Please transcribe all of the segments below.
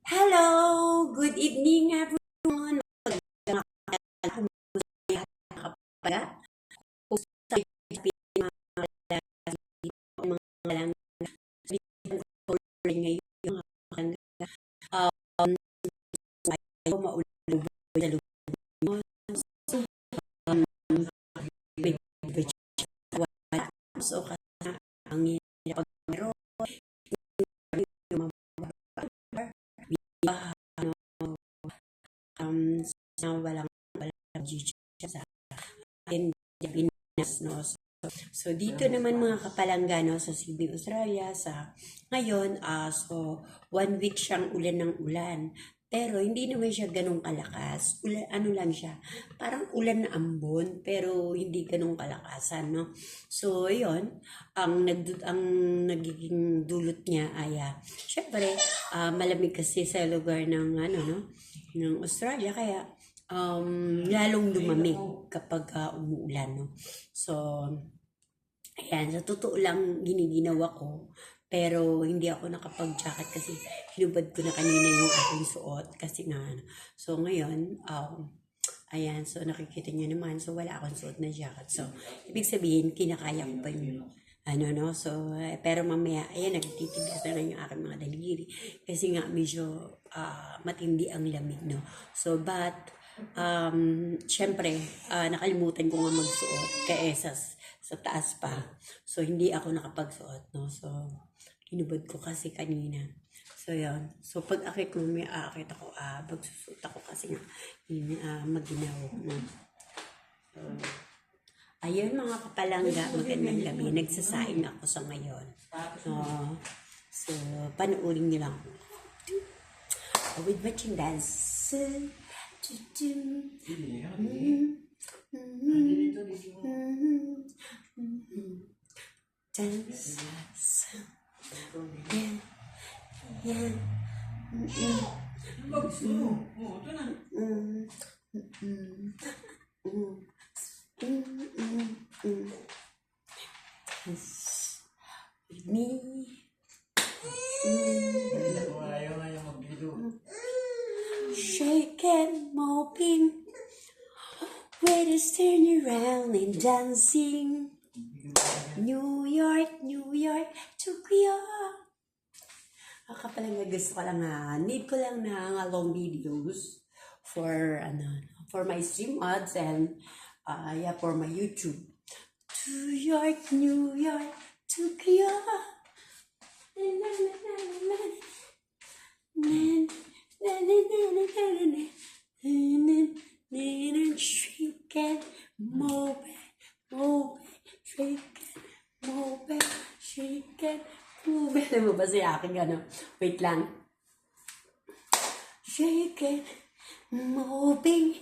Hello! Good evening everyone! Magandang kapag post sa mga ngayon yung maulog sa lubos so kasi ang hirap pero sa walang sa atin Pinas no. So dito naman mga kapalanggano sa Sydney, Australia sa ngayon so 1 week siyang ulan ng ulan. Pero hindi naman siya ganun kalakas. Ulan, ano lang siya, parang ulan na ambon pero hindi ganun kalakasan, no? So, yun, ang nagiging dulot niya ay syempre malamig kasi sa lugar ng ano no, ng Australia kaya lalong lumamig kapag umuulan, no? So, ayan, sa totoo lang giniginawa ko. Pero hindi ako nakapag-jacket kasi hinubad ko na kanina yung aking suot kasi nga ano. So ngayon, ayan, so nakikita niyo naman, so wala akong suot na jacket. So ibig sabihin, kinakaya ko pa yung ano no. So pero mamaya, ayan, nagtitigas na lang yung aking mga daliri kasi nga medyo matindi ang lamig no. So but syempre, nakalimutan ko nga magsuot kaya sa taas pa. So, hindi ako nakapagsuot, no? So, hinubad ko kasi kanina. So, yun. So, pag akit mo, may aakit ako, magsusuot ako kasi nga, maginaw, no? So, ayun mga kapalangga, magandang gabi. Nagsasaing ako sa ngayon. So, panoorin niyo lang. With matching dance. Dance. Yeah. With me. Shake and moping. We're just turning around and dancing. New York, Tokyo. Kapag nga gusto ko lang need ko lang na long videos for my stream ads and for my YouTube. New York, Tokyo. Shake it, move it, shake it, move it, shake it, move it. Alam mo ba si aking wait lang. Shake it, moving,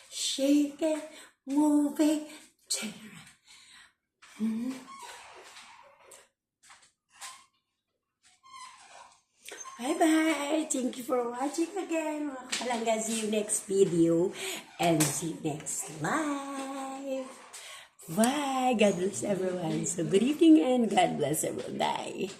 shake it, moving, turn around. Bye-bye! Thank you for watching again, mga kapalangga. See you next video and see you next live. Bye! God bless everyone. So, good evening and God bless everyone. Bye!